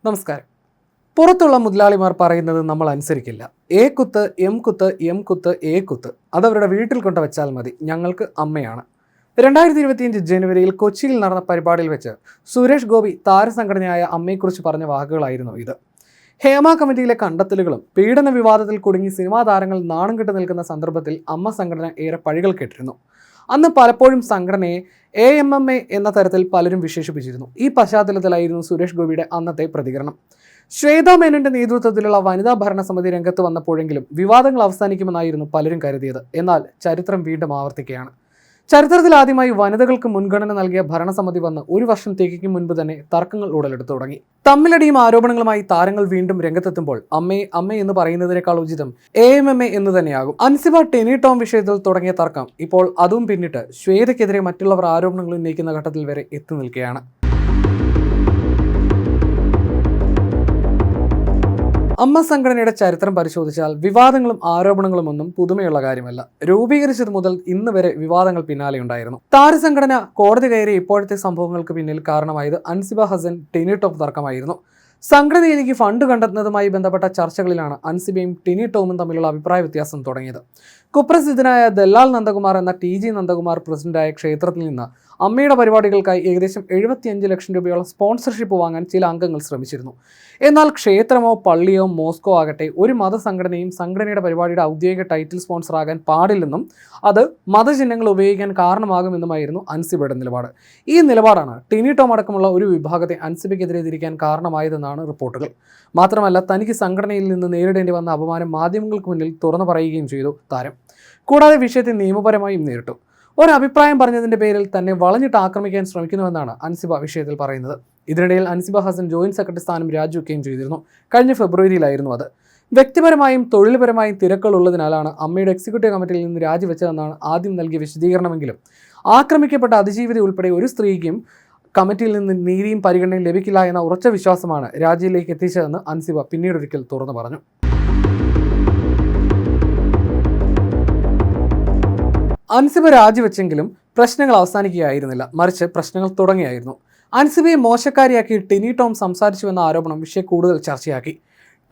നമസ്കാരം. പുറത്തുള്ള മുതലാളിമാർ പറയുന്നത് നമ്മൾ അനുസരിക്കില്ല. എ കുത്ത് എം കുത്ത് എം കുത്ത് എ കുത്ത് അതവരുടെ വീട്ടിൽ കൊണ്ട് വെച്ചാൽ മതി, ഞങ്ങൾക്ക് അമ്മയാണ്. 2025 ജനുവരിയിൽ കൊച്ചിയിൽ നടന്ന പരിപാടിയിൽ വെച്ച് സുരേഷ് ഗോപി താരസംഘടനയായ അമ്മയെക്കുറിച്ച് പറഞ്ഞ വാക്കുകളായിരുന്നു ഇത്. ഹേമ കമ്മിറ്റിയിലെ കണ്ടെത്തലുകളും പീഡന വിവാദത്തിൽ കുടുങ്ങി സിനിമാ താരങ്ങൾ നാണം കെട്ട് നിൽക്കുന്ന സന്ദർഭത്തിൽ അമ്മ സംഘടന ഏറെ പഴികൾ കേട്ടിരുന്നു. അന്ന് പലപ്പോഴും സംഘടനയെ AMMA എന്ന തരത്തിൽ പലരും വിശേഷിപ്പിച്ചിരുന്നു. ഈ പശ്ചാത്തലത്തിലായിരുന്നു സുരേഷ് ഗോപിയുടെ അന്നത്തെ പ്രതികരണം. ശ്വേതാ മേനോന്റെ നേതൃത്വത്തിലുള്ള വനിതാ ഭരണസമിതി രംഗത്ത് വന്നപ്പോഴെങ്കിലും വിവാദങ്ങൾ അവസാനിക്കുമെന്നായിരുന്നു പലരും കരുതിയത്. എന്നാൽ ചരിത്രം വീണ്ടും ആവർത്തിക്കുകയാണ്. ചരിത്രത്തിൽ ആദ്യമായി വനിതകൾക്ക് മുൻഗണന നൽകിയ ഭരണസമിതി വന്ന് ഒരു വർഷം തികയ്ക്കും മുൻപ് തന്നെ തർക്കങ്ങൾ ഉടലെടുത്തു തുടങ്ങി. തമ്മിലടിയും ആരോപണങ്ങളുമായി താരങ്ങൾ വീണ്ടും രംഗത്തെത്തുമ്പോൾ അമ്മ എന്ന് പറയുന്നതിനേക്കാൾ ഉചിതം AMMA എന്ന് തന്നെയാകും. അൻസിബ ടെനി ടോം വിഷയത്തിൽ തുടങ്ങിയ തർക്കം ഇപ്പോൾ അതും പിന്നിട്ട് ശ്വേതയ്ക്കെതിരെ മറ്റുള്ളവർ ആരോപണങ്ങൾ ഉന്നയിക്കുന്ന ഘട്ടത്തിൽ വരെ എത്തി നിൽക്കുകയാണ്. അമ്മ സംഘടനയുടെ ചരിത്രം പരിശോധിച്ചാൽ വിവാദങ്ങളും ആരോപണങ്ങളും ഒന്നും പുതുമയുള്ള കാര്യമല്ല. രൂപീകരിച്ചത് മുതൽ ഇന്ന് വരെ വിവാദങ്ങൾ പിന്നാലെ ഉണ്ടായിരുന്നു. താരസംഘടന കോടതി കയറിയ ഇപ്പോഴത്തെ സംഭവങ്ങൾക്ക് പിന്നിൽ കാരണമായത് അൻസിബ ഹസൻ ടെനി ടോം തർക്കമായിരുന്നു. സംഘടനയിലേക്ക് ഫണ്ട് കണ്ടെത്തുന്നതുമായി ബന്ധപ്പെട്ട ചർച്ചകളിലാണ് അൻസിബയും ടെനി ടോമും തമ്മിലുള്ള അഭിപ്രായ വ്യത്യാസം തുടങ്ങിയത്. കുപ്രസിദ്ധനായ ദല്ലാൽ നന്ദകുമാർ എന്ന TG നന്ദകുമാർ പ്രസിഡന്റായ ക്ഷേത്രത്തിൽ നിന്ന് അമ്മയുടെ പരിപാടികൾക്കായി ഏകദേശം 75 ലക്ഷം രൂപയോളം സ്പോൺസർഷിപ്പ് വാങ്ങാൻ ചില അംഗങ്ങൾ ശ്രമിച്ചിരുന്നു. എന്നാൽ ക്ഷേത്രമോ പള്ളിയോ മോസ്കോ ആകട്ടെ ഒരു മതസംഘടനയും സംഘടനയുടെ പരിപാടിയുടെ ഔദ്യോഗിക ടൈറ്റിൽ സ്പോൺസറാകാൻ പാടില്ലെന്നും അത് മതചിഹ്നങ്ങൾ ഉപയോഗിക്കാൻ കാരണമാകുമെന്നുമായിരുന്നു അൻസിബയുടെ നിലപാട്. ഈ നിലപാടാണ് ടെനി ടോം അടക്കമുള്ള ഒരു വിഭാഗത്തെ അൻസിബയ്ക്കെതിരെ തിരിക്കാൻ കാരണമായതെന്നാണ് റിപ്പോർട്ടുകൾ. മാത്രമല്ല, തനിക്ക് സംഘടനയിൽ നിന്ന് നേരിടേണ്ടി വന്ന അപമാനം മാധ്യമങ്ങൾക്ക് മുന്നിൽ തുറന്നു പറയുകയും ചെയ്തു താരം. കൂടാതെ വിഷയത്തെ നിയമപരമായും നേരിട്ടു. ഒരഭിപ്രായം പറഞ്ഞതിന്റെ പേരിൽ തന്നെ വളഞ്ഞിട്ട് ആക്രമിക്കാൻ ശ്രമിക്കുന്നുവെന്നാണ് അൻസിബ വിഷയത്തിൽ പറയുന്നത്. ഇതിനിടയിൽ അൻസിബ ഹസൻ ജോയിന്റ് സെക്രട്ടറി സ്ഥാനം രാജിവെക്കുകയും ചെയ്തിരുന്നു. കഴിഞ്ഞ ഫെബ്രുവരിയിലായിരുന്നു അത്. വ്യക്തിപരമായും തൊഴിൽപരമായും തിരക്കുകളുള്ളതിനാലാണ് അമ്മയുടെ എക്സിക്യൂട്ടീവ് കമ്മിറ്റിയിൽ നിന്ന് രാജിവെച്ചതെന്നാണ് ആദ്യം നൽകിയ വിശദീകരണമെങ്കിലും ആക്രമിക്കപ്പെട്ട അതിജീവിത ഉൾപ്പെടെ ഒരു സ്ത്രീക്കും കമ്മിറ്റിയിൽ നിന്ന് നീതിയും പരിഗണനയും ലഭിക്കില്ല എന്ന ഉറച്ച വിശ്വാസമാണ് രാജിയിലേക്ക് എത്തിച്ചതെന്ന് അൻസിബ പിന്നീടൊരിക്കൽ തുറന്നു പറഞ്ഞു. അൻസിബ രാജിവെച്ചെങ്കിലും പ്രശ്നങ്ങൾ അവസാനിക്കുകയായിരുന്നില്ല, മറിച്ച് പ്രശ്നങ്ങൾ തുടങ്ങിയായിരുന്നു. അൻസിബയെ മോശക്കാരിയാക്കി ടെനി ടോം സംസാരിച്ചുവെന്ന ആരോപണം വിഷയം കൂടുതൽ ചർച്ചയാക്കി.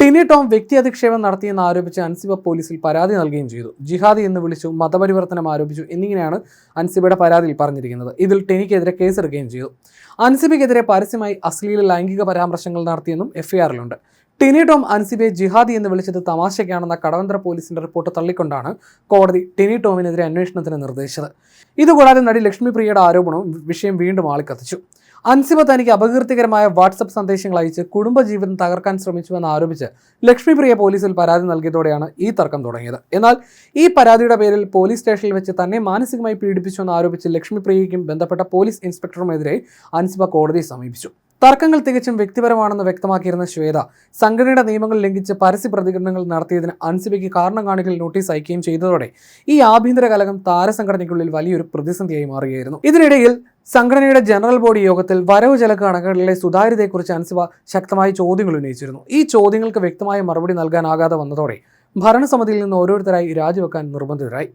ടെനി ടോം വ്യക്തി അധിക്ഷേപം നടത്തിയെന്ന് ആരോപിച്ച് അൻസിബ പോലീസിൽ പരാതി നൽകുകയും ചെയ്തു. ജിഹാദി എന്ന് വിളിച്ചു, മതപരിവർത്തനം ആരോപിച്ചു എന്നിങ്ങനെയാണ് അൻസിബയുടെ പരാതിയിൽ പറഞ്ഞിരിക്കുന്നത്. ഇതിൽ ടെനിക്കെതിരെ കേസെടുക്കുകയും ചെയ്തു. അൻസിബയ്ക്കെതിരെ പരസ്യമായി അശ്ലീല ലൈംഗിക പരാമർശങ്ങൾ നടത്തിയെന്നും FIR-ലുണ്ട്. ടെനി ടോം അൻസിബയെ ജിഹാദി എന്ന് വിളിച്ചത് തമാശയ്ക്കാണെന്ന കടവന്ത്ര പോലീസിന്റെ റിപ്പോർട്ട് തള്ളിക്കൊണ്ടാണ് കോടതി ടെനി ടോമിനെതിരെ അന്വേഷണത്തിന് നിർദ്ദേശിച്ചത്. ഇതുകൂടാതെ നടി ലക്ഷ്മിപ്രിയയുടെ ആരോപണവും വിഷയം വീണ്ടും ആളിക്കത്തിച്ചു. അൻസിബ തനിക്ക് അപകീർത്തികരമായ വാട്സപ്പ് സന്ദേശങ്ങൾ അയച്ച് കുടുംബജീവിതം തകർക്കാൻ ശ്രമിച്ചുവെന്ന് ആരോപിച്ച് ലക്ഷ്മിപ്രിയ പോലീസിൽ പരാതി നൽകിയതോടെയാണ് ഈ തർക്കം തുടങ്ങിയത്. എന്നാൽ ഈ പരാതിയുടെ പേരിൽ പോലീസ് സ്റ്റേഷനിൽ വെച്ച് തന്നെ മാനസികമായി പീഡിപ്പിച്ചുവെന്ന് ആരോപിച്ച് ലക്ഷ്മിപ്രിയയ്ക്കും ബന്ധപ്പെട്ട പോലീസ് ഇൻസ്പെക്ടറുമെതിരെ അൻസിബ കോടതിയെ സമീപിച്ചു. തർക്കങ്ങൾ തികച്ചും വ്യക്തിപരമാണെന്ന് വ്യക്തമാക്കിയിരുന്ന ശ്വേത സംഘടനയുടെ നിയമങ്ങൾ ലംഘിച്ച് പരസ്യ പ്രതികരണങ്ങൾ നടത്തിയതിന് അൻസിബയ്ക്ക് കാരണം കാണിക്കൽ നോട്ടീസ് അയക്കുകയും ചെയ്തതോടെ ഈ ആഭ്യന്തര കലഹം താരസംഘടനയ്ക്കുള്ളിൽ വലിയൊരു പ്രതിസന്ധിയായി മാറുകയായിരുന്നു. ഇതിനിടയിൽ സംഘടനയുടെ ജനറൽ ബോഡി യോഗത്തിൽ വരവ് ചെലവ് കണക്കുകളിലെ സുതാര്യതയെക്കുറിച്ച് അൻസിബ ശക്തമായ ചോദ്യങ്ങൾ ഉന്നയിച്ചിരുന്നു. ഈ ചോദ്യങ്ങൾക്ക് വ്യക്തമായ മറുപടി നൽകാനാകാതെ വന്നതോടെ ഭരണസമിതിയിൽ നിന്ന് ഓരോരുത്തരായി രാജിവെക്കാൻ നിർബന്ധിതരായി.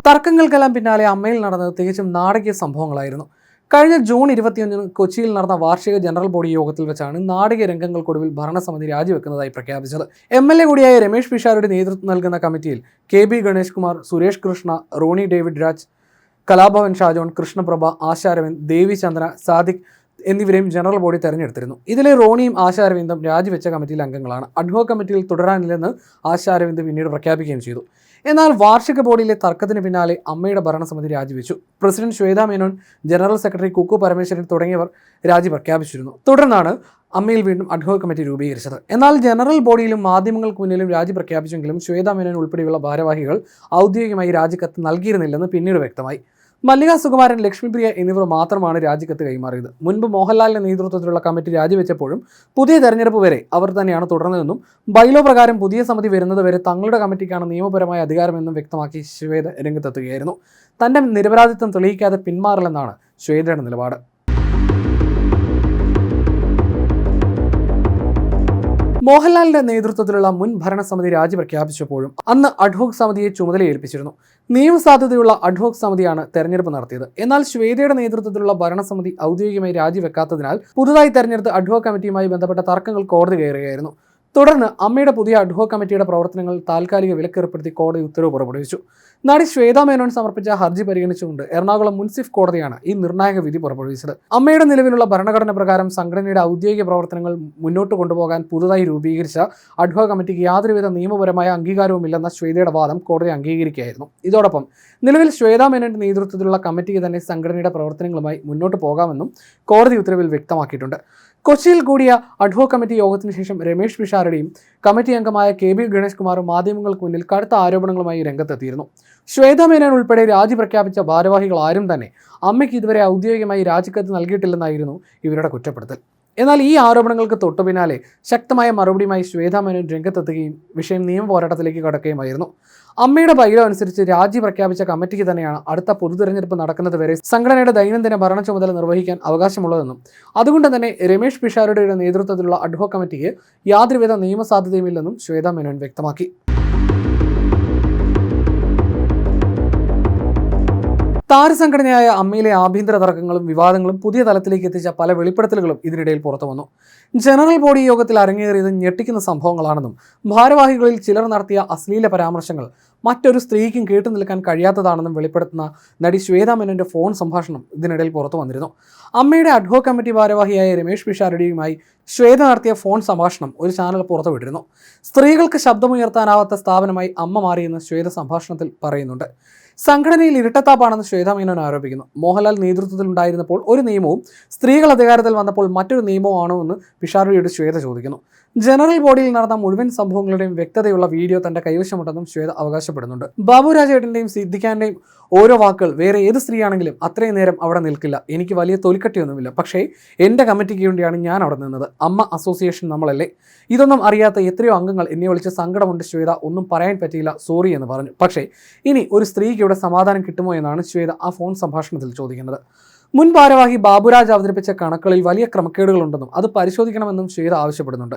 തർക്കങ്ങൾക്കെല്ലാം പിന്നാലെ അമ്മയിൽ നടന്നത് തികച്ചും നാടകീയ സംഭവങ്ങളായിരുന്നു. കഴിഞ്ഞ ജൂൺ 21 കൊച്ചിയിൽ നടന്ന വാർഷിക ജനറൽ ബോഡി യോഗത്തിൽ വെച്ചാണ് നാടകീയ രംഗങ്ങൾക്കൊടുവിൽ ഭരണസമിതി രാജിവെക്കുന്നതായി പ്രഖ്യാപിച്ചത്. MLA കൂടിയായ രമേഷ് പിഷാരുടെ നേതൃത്വം നൽകുന്ന കമ്മിറ്റിയിൽ KB ഗണേഷ് കുമാർ, സുരേഷ് കൃഷ്ണ, റോണി ഡേവിഡ് രാജ്, കലാഭവൻ ഷാജോൺ, കൃഷ്ണപ്രഭ, ആശാരവിന്ദ്, ദേവി ചന്ദ്ര, സാദിഖ് എന്നിവരെയും ജനറൽ ബോഡി തെരഞ്ഞെടുത്തിരുന്നു. ഇതിലെ റോണിയും ആശാരവിന്ദും രാജിവെച്ച കമ്മിറ്റിയിലെ അംഗങ്ങളാണ്. അഡ്ഹോക് കമ്മിറ്റിയിൽ തുടരാനില്ലെന്ന് ആശാരവിന്ദ് പിന്നീട് പ്രഖ്യാപിക്കുകയും ചെയ്തു. എന്നാൽ വാർഷിക ബോർഡിലെ തർക്കത്തിന് പിന്നാലെ അമ്മയുടെ ഭരണസമിതി രാജിവെച്ചു. President Shweta Menon, general secretary Kukku Parameswaran തുടങ്ങിയവർ രാജി പ്രഖ്യാപിച്ചിരുന്നു. തുടർന്നാണ് അമ്മയിൽ വീണ്ടും അഡ്ഹോക് കമ്മിറ്റി രൂപീകരിച്ചത്. എന്നാൽ ജനറൽ ബോഡിയിലും മാധ്യമങ്ങൾക്ക് മുന്നിലും രാജി പ്രഖ്യാപിച്ചെങ്കിലും ശ്വേതാ മേനോൻ ഉൾപ്പെടെയുള്ള ഭാരവാഹികൾ ഔദ്യോഗികമായി രാജിക്കത്ത് നൽകിയിരുന്നില്ലെന്ന് പിന്നീട് വ്യക്തമായി. മല്ലിക സുകുമാരൻ, ലക്ഷ്മിപ്രിയ എന്നിവർ മാത്രമാണ് രാജിക്കത്ത് കൈമാറിയത്. മുൻപ് മോഹൻലാലിന്റെ നേതൃത്വത്തിലുള്ള കമ്മിറ്റി രാജിവെച്ചപ്പോഴും പുതിയ തെരഞ്ഞെടുപ്പ് വരെ അവർ തന്നെയാണ് തുടർന്നതെന്നും ബൈലോ പ്രകാരം പുതിയ സമിതി വരുന്നത് വരെ തങ്ങളുടെ കമ്മിറ്റിക്കാണ് നിയമപരമായ അധികാരമെന്നും വ്യക്തമാക്കി ശ്വേത രംഗത്തെത്തുകയായിരുന്നു. തന്റെ നിരപരാധിത്വം തെളിയിക്കാതെ പിന്മാറില്ലെന്നാണ് ശ്വേതയുടെ നിലപാട്. മോഹൻലാലിന്റെ നേതൃത്വത്തിലുള്ള മുൻ ഭരണസമിതി രാജി പ്രഖ്യാപിച്ചപ്പോഴും അന്ന് അഡ്ഹോക് സമിതിയെ ചുമതലയേൽപ്പിച്ചിരുന്നു. നിയമസാധ്യതയുള്ള അഡ്ഹോക് സമിതിയാണ് തെരഞ്ഞെടുപ്പ് നടത്തിയത്. എന്നാൽ ശ്വേതയുടെ നേതൃത്വത്തിലുള്ള ഭരണസമിതി ഔദ്യോഗികമായി രാജിവെക്കാത്തതിനാൽ പുതുതായി തെരഞ്ഞെടുത്ത അഡ്ഹോക് കമ്മിറ്റിയുമായി ബന്ധപ്പെട്ട തർക്കങ്ങൾ കോടതി കയറുകയായിരുന്നു. തുടർന്ന് അമ്മയുടെ പുതിയ അഡ്ഹോക് കമ്മിറ്റിയുടെ പ്രവർത്തനങ്ങൾ താൽക്കാലിക വിലക്കേർപ്പെടുത്തി കോടതി ഉത്തരവ് പുറപ്പെടുവിച്ചു. നടി ശ്വേതാ മേനോൻ സമർപ്പിച്ച ഹർജി പരിഗണിച്ചുകൊണ്ട് എറണാകുളം മുൻസിഫ് കോടതിയാണ് ഈ നിർണായക വിധി പുറപ്പെടുവിച്ചത്. അമ്മയുടെ നിലവിലുള്ള ഭരണഘടന പ്രകാരം സംഘടനയുടെ ഔദ്യോഗിക പ്രവർത്തനങ്ങൾ മുന്നോട്ട് കൊണ്ടുപോകാൻ പുതുതായി രൂപീകരിച്ച അഡ്ഹോക് കമ്മിറ്റിക്ക് യാതൊരുവിധ നിയമപരമായ അംഗീകാരവുമില്ലെന്ന ശ്വേതയുടെ വാദം കോടതി അംഗീകരിക്കുകയായിരുന്നു. ഇതോടൊപ്പം നിലവിൽ ശ്വേതാ മേനോന്റെ നേതൃത്വത്തിലുള്ള കമ്മിറ്റിക്ക് തന്നെ സംഘടനയുടെ പ്രവർത്തനങ്ങളുമായി മുന്നോട്ട് പോകാമെന്നും കോടതി ഉത്തരവിൽ വ്യക്തമാക്കിയിട്ടുണ്ട്. കൊച്ചിയിൽ കൂടിയ അഡ്ഹോക് കമ്മിറ്റി യോഗത്തിന് ശേഷം രമേഷ് പിഷാരടിയും കമ്മിറ്റി അംഗമായ കെ ബി ഗണേഷ് കുമാറും മാധ്യമങ്ങൾക്ക് മുന്നിൽ കടുത്ത ആരോപണങ്ങളുമായി രംഗത്തെത്തിയിരുന്നു. ശ്വേതാ മേനോൻ ഉൾപ്പെടെ രാജി പ്രഖ്യാപിച്ച ഭാരവാഹികൾ ആരും തന്നെ അമ്മയ്ക്ക് ഇതുവരെ ഔദ്യോഗികമായി രാജിക്കത്ത് നൽകിയിട്ടില്ലെന്നായിരുന്നു ഇവരുടെ കുറ്റപ്പെടുത്തൽ. എന്നാൽ ഈ ആരോപണങ്ങൾക്ക് തൊട്ടു പിന്നാലെ ശക്തമായ മറുപടിയുമായി ശ്വേതാ മേനോൻ രംഗത്തെത്തുകയും വിഷയം നിയമ പോരാട്ടത്തിലേക്ക് കടക്കുകയുമായിരുന്നു. അമ്മയുടെ ബൈലോ അനുസരിച്ച് രാജി പ്രഖ്യാപിച്ച കമ്മിറ്റിക്ക് തന്നെയാണ് അടുത്ത പൊതുതെരഞ്ഞെടുപ്പ് നടക്കുന്നത് വരെ സംഘടനയുടെ ദൈനംദിന ഭരണ ചുമതല നിർവഹിക്കാൻ അവകാശമുള്ളതെന്നും അതുകൊണ്ട് തന്നെ രമേഷ് പിഷാരടിയുടെ നേതൃത്വത്തിലുള്ള അഡ്ഹോക് കമ്മിറ്റിക്ക് യാതൊരുവിധ നിയമസാധ്യതയുമില്ലെന്നും ശ്വേതാ മേനോൻ വ്യക്തമാക്കി. താരസംഘടനയായ അമ്മയിലെ ആഭ്യന്തര തർക്കങ്ങളും വിവാദങ്ങളും പുതിയ തലത്തിലേക്ക് എത്തിച്ച പല വെളിപ്പെടുത്തലുകളും ഇതിനിടയിൽ പുറത്തു വന്നു. ജനറൽ ബോഡി യോഗത്തിൽ അരങ്ങേറിയത് ഞെട്ടിക്കുന്ന സംഭവങ്ങളാണെന്നും ഭാരവാഹികളിൽ ചിലർ നടത്തിയ അശ്ലീല പരാമർശങ്ങൾ മറ്റൊരു സ്ത്രീക്കും കേട്ടു നിൽക്കാൻ കഴിയാത്തതാണെന്നും വെളിപ്പെടുത്തുന്ന നടി ശ്വേതാ മേനോന്റെ ഫോൺ സംഭാഷണം ഇതിനിടയിൽ പുറത്തു വന്നിരുന്നു. അമ്മയുടെ അഡ്ഹോക് കമ്മിറ്റി ഭാരവാഹിയായ രമേഷ് പിഷാരടിയുമായി ശ്വേത നടത്തിയ ഫോൺ സംഭാഷണം ഒരു ചാനൽ പുറത്തുവിട്ടിരുന്നു. സ്ത്രീകൾക്ക് ശബ്ദമുയർത്താനാവാത്ത സ്ഥാപനമായി അമ്മ മാറിയെന്ന് ശ്വേത സംഭാഷണത്തിൽ പറയുന്നുണ്ട്. സംഘടനയിൽ ഇരട്ടത്താപ്പാണെന്ന് ശ്വേതാ മേനോൻ ആരോപിക്കുന്നു. മോഹൻലാൽ നേതൃത്വത്തിലുണ്ടായിരുന്നപ്പോൾ ഒരു നിയമവും സ്ത്രീകൾ അധികാരത്തിൽ വന്നപ്പോൾ മറ്റൊരു നിയമവും ആണോ എന്ന് പിഷാരടിയോട് ശ്വേത ചോദിക്കുന്നു. ജനറൽ ബോഡിയിൽ നടന്ന മുഴുവൻ സംഭവങ്ങളുടെയും വ്യക്തതയുള്ള വീഡിയോ തന്റെ കൈവശമുണ്ടെന്നും ശ്വേത അവകാശപ്പെടുന്നുണ്ട്. ബാബുരാജേട്ടന്റെയും സിദ്ദിഖാന്റെയും ഓരോ വാക്കുകൾ വേറെ ഏത് സ്ത്രീയാണെങ്കിലും അത്രയും നേരം അവിടെ നിൽക്കില്ല. എനിക്ക് വലിയ തൊലിക്കട്ടിയൊന്നുമില്ല, പക്ഷേ എൻ്റെ കമ്മിറ്റിക്ക് വേണ്ടിയാണ് ഞാൻ അവിടെ നിന്നത്. അമ്മ അസോസിയേഷൻ നമ്മളല്ലേ. ഇതൊന്നും അറിയാത്ത എത്രയോ അംഗങ്ങൾ എന്നെ വിളിച്ച് സങ്കടമുണ്ട് ശ്വേത, ഒന്നും പറയാൻ പറ്റിയില്ല, സോറി എന്ന് പറഞ്ഞു. പക്ഷേ ഇനി ഒരു സ്ത്രീക്ക് ഇവിടെ സമാധാനം കിട്ടുമോ എന്നാണ് ശ്വേത ആ ഫോൺ സംഭാഷണത്തിൽ ചോദിക്കുന്നത്. മുൻ ഭാരവാഹി ബാബുരാജ് അവതരിപ്പിച്ച കണക്കുകളിൽ വലിയ ക്രമക്കേടുകളുണ്ടെന്നും അത് പരിശോധിക്കണമെന്നും ശ്വേത ആവശ്യപ്പെടുന്നുണ്ട്.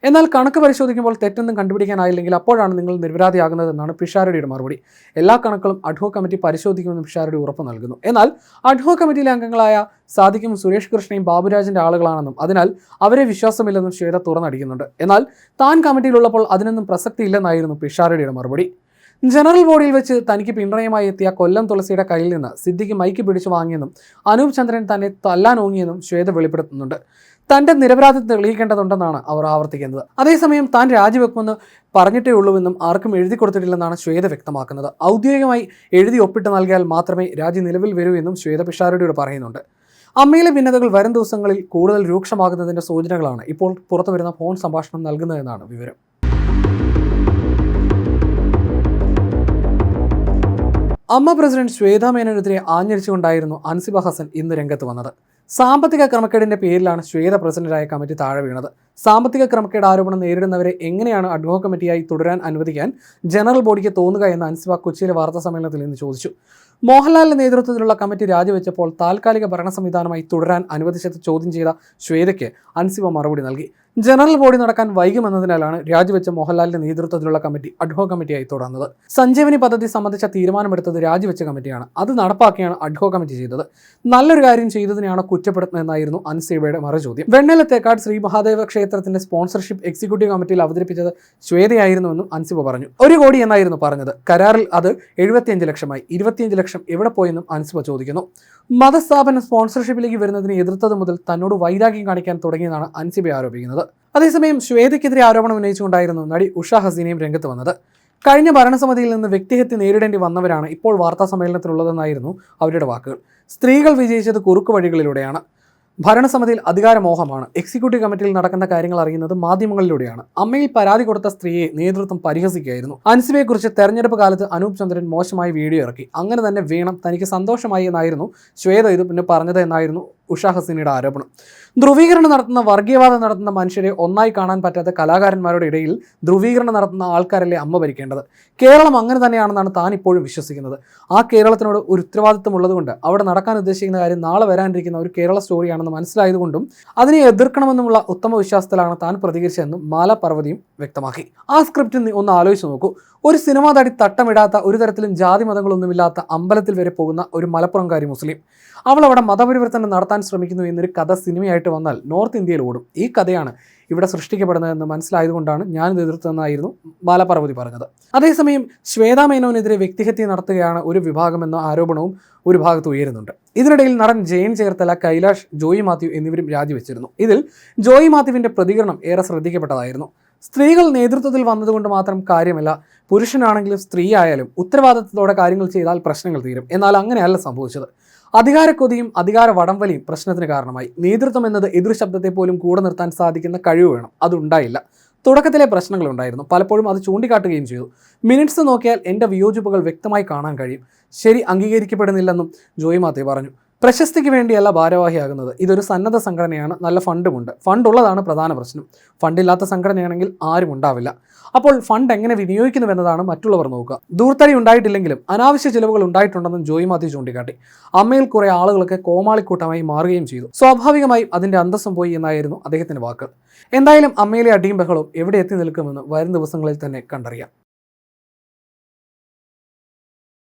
എന്നാൽ കണക്ക് പരിശോധിക്കുമ്പോൾ തെറ്റൊന്നും കണ്ടുപിടിക്കാനായില്ലെങ്കിൽ അപ്പോഴാണ് നിങ്ങൾ നിരപരാധിയാകുന്നതെന്നാണ് പിഷാരടിയുടെ മറുപടി. എല്ലാ കണക്കുകളും അഡ്ഹോക് കമ്മിറ്റി പരിശോധിക്കുമെന്നും പിഷാരടി ഉറപ്പ് നൽകുന്നു. എന്നാൽ അഡ്ഹോക് കമ്മിറ്റിയിലെ അംഗങ്ങളായ സാദിഖും സുരേഷ് കൃഷ്ണയും ബാബുരാജിന്റെ ആളുകളാണെന്നും അതിനാൽ അവരെ വിശ്വാസമില്ലെന്നും ശ്വേത തുറന്നടിക്കുന്നുണ്ട്. എന്നാൽ താൻ കമ്മിറ്റിയിലുള്ളപ്പോൾ അതിനൊന്നും പ്രസക്തിയില്ലെന്നായിരുന്നു പിഷാരടിയുടെ മറുപടി. ജനറൽ ബോഡിയിൽ വെച്ച് തനിക്ക് പിന്തുണയുമായി എത്തിയ കൊല്ലം തുളസിയുടെ കയ്യിൽ നിന്ന് സിദ്ദിഖ് മൈക്ക് പിടിച്ചു വാങ്ങിയെന്നും അനൂപ് ചന്ദ്രൻ തന്നെ തല്ലാൻ ഓങ്ങിയെന്നും ശ്വേത വെളിപ്പെടുത്തുന്നുണ്ട്. തന്റെ നിരപരാധിത്വം തെളിയിക്കേണ്ടതുണ്ടെന്നാണ് അവർ ആവർത്തിക്കുന്നത്. അതേസമയം താൻ രാജിവെക്കുമെന്ന് പറഞ്ഞിട്ടേ ഉള്ളൂവെന്നും ആർക്കും എഴുതി കൊടുത്തിട്ടില്ലെന്നാണ് ശ്വേത വ്യക്തമാക്കുന്നത്. ഔദ്യോഗികമായി എഴുതി ഒപ്പിട്ട് നൽകിയാൽ മാത്രമേ രാജി നിലവിൽ വരൂ എന്നും ശ്വേത പിഷാരടിയോട് പറയുന്നുണ്ട്. അമ്മയിലെ ഭിന്നതകൾ വരും ദിവസങ്ങളിൽ കൂടുതൽ രൂക്ഷമാകുന്നതിന്റെ സൂചനകളാണ് ഇപ്പോൾ പുറത്തുവരുന്ന ഫോൺ സംഭാഷണം നൽകുന്നതെന്നാണ് വിവരം. അമ്മ പ്രസിഡന്റ് ശ്വേതാ മേനോനെതിരെ ആഞ്ഞടിച്ചുകൊണ്ടായിരുന്നു അൻസിബ ഹസൻ ഇന്ന് രംഗത്ത് വന്നത്. സാമ്പത്തിക ക്രമക്കേടിന്റെ പേരിലാണ് ശ്വേത പ്രസിഡന്റായ കമ്മിറ്റി താഴെ വീണത്. സാമ്പത്തിക ക്രമക്കേട് ആരോപണം നേരിടുന്നവരെ എങ്ങനെയാണ് അഡ്ഹോക് കമ്മിറ്റിയായി തുടരാൻ അനുവദിക്കാൻ ജനറൽ ബോഡിക്ക് തോന്നുക എന്ന് അൻസിബ കൊച്ചിയിലെ വാർത്താ സമ്മേളനത്തിൽ ഇന്ന് ചോദിച്ചു. മോഹൻലാലിന്റെ നേതൃത്വത്തിലുള്ള കമ്മിറ്റി രാജിവെച്ചപ്പോൾ താൽക്കാലിക ഭരണ സംവിധാനമായി തുടരാൻ അനുവദിച്ചത് ചോദ്യം ചെയ്ത ശ്വേതയ്ക്ക് അൻസിബ മറുപടി നൽകി. ജനറൽ ബോഡി നടക്കാൻ വൈകുമെന്നതിനാലാണ് രാജിവെച്ച മോഹൻലാലിന്റെ നേതൃത്വത്തിലുള്ള കമ്മിറ്റി അഡ്ഹോക് കമ്മിറ്റിയായി തുടർന്നത്. സഞ്ജീവനി പദ്ധതി സംബന്ധിച്ച തീരുമാനമെടുത്തത് രാജിവെച്ച കമ്മിറ്റിയാണ്. അത് നടപ്പാക്കിയാണ് അഡ്ഹോക് കമ്മിറ്റി ചെയ്തത്. നല്ലൊരു കാര്യം ചെയ്തതിനെയാണ് കുറ്റപ്പെടുത്തുന്നതെന്നായിരുന്നു അൻസിബയുടെ മറുചോദ്യം. വെണ്ണലത്തേക്കാട് ശ്രീ മഹാദേവ ക്ഷേത്രത്തിന്റെ സ്പോൺസർഷിപ്പ് എക്സിക്യൂട്ടീവ് കമ്മിറ്റിയിൽ അവതരിപ്പിച്ചത് ശ്വേതയായിരുന്നുവെന്നും അൻസിബ പറഞ്ഞു. 1 കോടി എന്നായിരുന്നു പറഞ്ഞത്. കരാറിൽ അത് 75 ലക്ഷമായി. 25 ലക്ഷം എവിടെ പോയെന്നും അൻസിബ ചോദിക്കുന്നു. മതസ്ഥാപനം സ്പോൺസർഷിപ്പിലേക്ക് വരുന്നതിനെ എതിർത്തത് മുതൽ തന്നോട് വൈരാഗ്യം കാണിക്കാൻ തുടങ്ങിയെന്നാണ് അൻസിബ ആരോപിക്കുന്നത്. അതേസമയം ശ്വേതയ്ക്കെതിരെ ആരോപണം ഉന്നയിച്ചുകൊണ്ടായിരുന്നു നടി ഉഷ ഹസീനയും രംഗത്ത് വന്നത്. കഴിഞ്ഞ ഭരണസമിതിയിൽ നിന്ന് വ്യക്തിഹത്യ നേരിടേണ്ടി വന്നവരാണ് ഇപ്പോൾ വാർത്താ സമ്മേളനത്തിലുള്ളതെന്നായിരുന്നു അവരുടെ വാക്കുകൾ. സ്ത്രീകൾ വിജയിച്ചത് കുറുക്കു വഴികളിലൂടെയാണ്. ഭരണസമിതിയിൽ അധികാരമോഹമാണ്. എക്സിക്യൂട്ടീവ് കമ്മിറ്റിയിൽ നടക്കുന്ന കാര്യങ്ങൾ അറിയുന്നത് മാധ്യമങ്ങളിലൂടെയാണ്. അമ്മയിൽ പരാതി കൊടുത്ത സ്ത്രീയെ നേതൃത്വം പരിഹസിക്കുകയായിരുന്നു. അൻസിബയെക്കുറിച്ച് തെരഞ്ഞെടുപ്പ് കാലത്ത് അനൂപ് ചന്ദ്രൻ മോശമായി വീഡിയോ ഇറക്കി. അങ്ങനെ തന്നെ വേണം, തനിക്ക് സന്തോഷമായി എന്നായിരുന്നു ശ്വേത ഇത് പിന്നെ പറഞ്ഞത് എന്നായിരുന്നു ഉഷ ഹസീനയുടെ ആരോപണം. ധ്രുവീകരണം നടത്തുന്ന, വർഗീയവാദം നടത്തുന്ന മനുഷ്യരെ ഒന്നായി കാണാൻ പറ്റാത്ത കലാകാരന്മാരുടെ ഇടയിൽ ധ്രുവീകരണം നടത്തുന്ന ആൾക്കാരല്ലേ അമ്മ ഭരിക്കേണ്ടത്? കേരളം അങ്ങനെ തന്നെയാണെന്നാണ് താൻ ഇപ്പോഴും വിശ്വസിക്കുന്നത്. ആ കേരളത്തിനോട് ഒരു ഉത്തരവാദിത്വം ഉള്ളതുകൊണ്ട് അവിടെ നടക്കാൻ ഉദ്ദേശിക്കുന്ന കാര്യം നാളെ വരാനിരിക്കുന്ന ഒരു കേരള സ്റ്റോറിയാണെന്ന് മനസ്സിലായതുകൊണ്ടും അതിനെ എതിർക്കണമെന്നുമുള്ള ഉത്തമ വിശ്വാസത്തിലാണ് താൻ പ്രതികരിച്ചതെന്നും മാല പാർവതിയും വ്യക്തമാക്കി. ആ സ്ക്രിപ്റ്റ് ഒന്ന് ആലോചിച്ച് നോക്കൂ. ഒരു സിനിമാ തടി തട്ടമിടാത്ത, ഒരു തരത്തിലും ജാതി മതങ്ങളൊന്നുമില്ലാത്ത അമ്പലത്തിൽ വരെ പോകുന്ന ഒരു മലപ്പുറംകാരി മുസ്ലിം, അവൾ അവിടെ മതപരിവർത്തനം നടത്താൻ ശ്രമിക്കുന്നു എന്നൊരു കഥ സിനിമയായിട്ട് വന്നാൽ നോർത്ത് ഇന്ത്യയിൽ ഓടും. ഈ കഥയാണ് ഇവിടെ സൃഷ്ടിക്കപ്പെടുന്നതെന്ന് മനസ്സിലായതുകൊണ്ടാണ് ഞാനിത് എതിർത്തതെന്നായിരുന്നു മാല പാർവതി പറഞ്ഞത്. അതേസമയം ശ്വേതാ മേനോനെതിരെ വ്യക്തിഹത്യ നടത്തുകയാണ് ഒരു വിഭാഗമെന്ന ആരോപണവും ഒരു ഭാഗത്ത് ഉയരുന്നുണ്ട്. ഇതിനിടയിൽ നടൻ ജയൻ ചേർത്തല, കൈലാഷ്, ജോയി മാത്യു എന്നിവരും രാജിവെച്ചിരുന്നു. ഇതിൽ ജോയി മാത്യുവിൻ്റെ പ്രതികരണം ഏറെ ശ്രദ്ധിക്കപ്പെട്ടതായിരുന്നു. സ്ത്രീകൾ നേതൃത്വത്തിൽ വന്നതുകൊണ്ട് മാത്രം കാര്യമല്ല, പുരുഷനാണെങ്കിലും സ്ത്രീ ആയാലും ഉത്തരവാദിത്തത്തോടെ കാര്യങ്ങൾ ചെയ്താൽ പ്രശ്നങ്ങൾ തീരും. എന്നാൽ അങ്ങനെയല്ല സംഭവിച്ചത്. അധികാരക്കൊതിയും അധികാര വടംവലിയും പ്രശ്നത്തിന് കാരണമായി. നേതൃത്വം എന്നത് എതിർ ശബ്ദത്തെ പോലും കൂടെ നിർത്താൻ സാധിക്കുന്ന കഴിവ് വേണം. അതുണ്ടായില്ല. തുടക്കത്തിലെ പ്രശ്നങ്ങളുണ്ടായിരുന്നു, പലപ്പോഴും അത് ചൂണ്ടിക്കാട്ടുകയും ചെയ്തു. മിനിറ്റ്സ് നോക്കിയാൽ എൻ്റെ വിയോജിപ്പുകൾ വ്യക്തമായി കാണാൻ കഴിയും. ശരി അംഗീകരിക്കപ്പെടുന്നില്ലെന്നും ജോയി മാത്യു പറഞ്ഞു. പ്രശസ്തിക്ക് വേണ്ടിയല്ല ഭാരവാഹിയാകുന്നത്. ഇതൊരു സന്നദ്ധ സംഘടനയാണ്, നല്ല ഫണ്ടുമുണ്ട്. ഫണ്ടുള്ളതാണ് പ്രധാന പ്രശ്നം. ഫണ്ടില്ലാത്ത സംഘടനയാണെങ്കിൽ ആരും ഉണ്ടാവില്ല. അപ്പോൾ ഫണ്ട് എങ്ങനെ വിനിയോഗിക്കുന്നുവെന്നതാണ് മറ്റുള്ളവർ നോക്കുക. ദൂർത്തടി ഉണ്ടായിട്ടില്ലെങ്കിലും അനാവശ്യ ചിലവുകൾ ഉണ്ടായിട്ടുണ്ടെന്നും ജോയി മാത്യു ചൂണ്ടിക്കാട്ടി. അമ്മയിൽ കുറെ ആളുകളൊക്കെ കോമാളിക്കൂട്ടമായി മാറുകയും ചെയ്തു. സ്വാഭാവികമായും അതിൻ്റെ അന്തസ്സം പോയി എന്നായിരുന്നു അദ്ദേഹത്തിൻ്റെ വാക്കുകൾ. എന്തായാലും അമ്മയിലെ അടിയും ബഹളവും എവിടെ എത്തി നിൽക്കുമെന്ന് വരും ദിവസങ്ങളിൽ തന്നെ കണ്ടറിയാം.